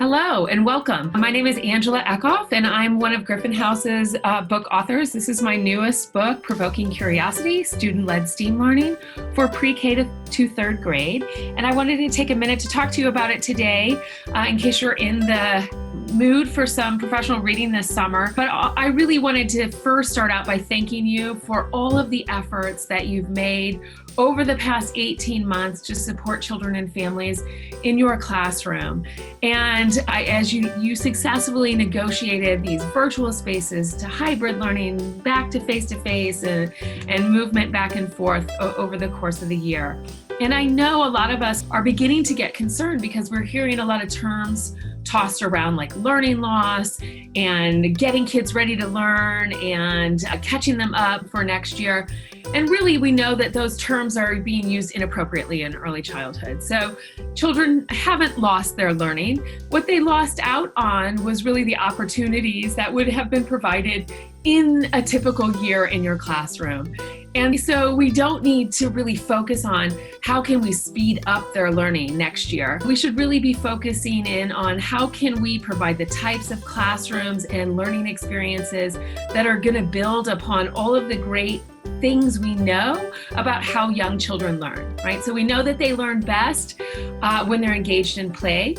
Hello and welcome. My name is Angela Eckhoff and I'm one of Griffin House's book authors. This is my newest book, Provoking Curiosity, Student-Led STEAM Learning for Pre-K to third grade. And I wanted to take a minute to talk to you about it today in case you're in the mood for some professional reading this summer. But I really wanted to first start out by thanking you for all of the efforts that you've made over the past 18 months to support children and families in your classroom. And as you successfully negotiated these virtual spaces to hybrid learning, back to face-to-face and movement back and forth over the course of the year. And I know a lot of us are beginning to get concerned because we're hearing a lot of terms tossed around like learning loss and getting kids ready to learn and catching them up for next year. And really, we know that those terms are being used inappropriately in early childhood. So children haven't lost their learning. What they lost out on was really the opportunities that would have been provided in a typical year in your classroom. And so we don't need to really focus on how can we speed up their learning next year. We should really be focusing in on how can we provide the types of classrooms and learning experiences that are going to build upon all of the great things we know about how young children learn, right? So we know that they learn best when they're engaged in play.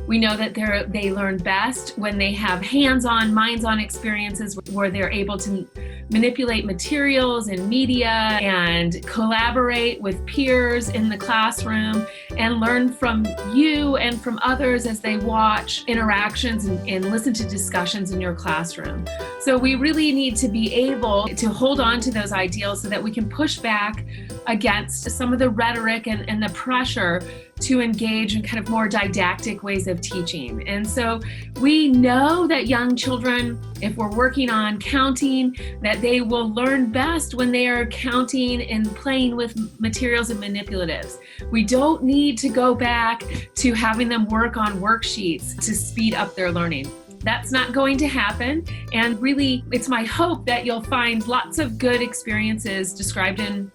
We know that they learn best when they have hands-on, minds-on experiences where they're able to manipulate materials and media and collaborate with peers in the classroom and learn from you and from others as they watch interactions and listen to discussions in your classroom. So we really need to be able to hold on to those ideals so that we can push back against some of the rhetoric and the pressure to engage in kind of more didactic ways of teaching. And so we know that young children, if we're working on counting, that they will learn best when they are counting and playing with materials and manipulatives. We don't need to go back to having them work on worksheets to speed up their learning. That's not going to happen. And really, it's my hope that you'll find lots of good experiences described in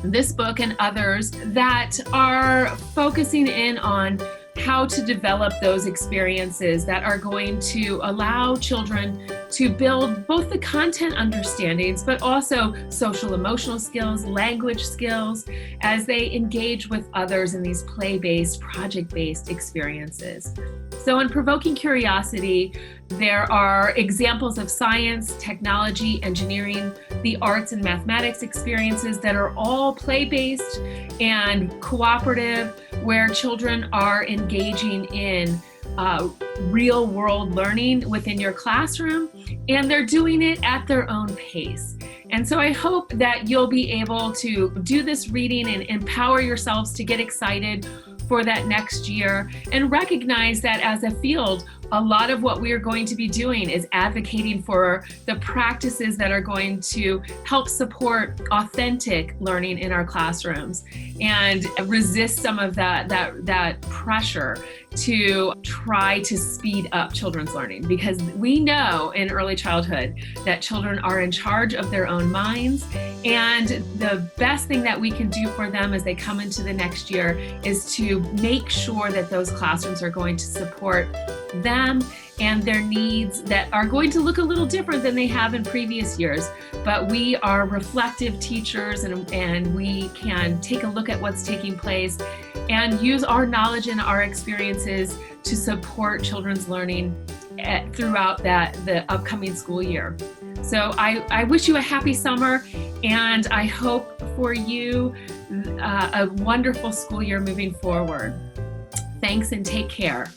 this book and others that are focusing in on how to develop those experiences that are going to allow children to build both the content understandings, but also social emotional skills, language skills, as they engage with others in these play-based, project-based experiences. So in Provoking Curiosity, there are examples of science, technology, engineering, the arts and mathematics experiences that are all play-based and cooperative, where children are engaging in real-world learning within your classroom, and they're doing it at their own pace. And so I hope that you'll be able to do this reading and empower yourselves to get excited for that next year and recognize that as a field, a lot of what we are going to be doing is advocating for the practices that are going to help support authentic learning in our classrooms and resist some of that pressure to try to speed up children's learning, because we know in early childhood that children are in charge of their own minds, and the best thing that we can do for them as they come into the next year is to make sure that those classrooms are going to support them and their needs that are going to look a little different than they have in previous years. But we are reflective teachers and we can take a look at what's taking place and use our knowledge and our experiences to support children's learning throughout the upcoming school year. So I wish you a happy summer, and I hope for you a wonderful school year moving forward. Thanks and take care.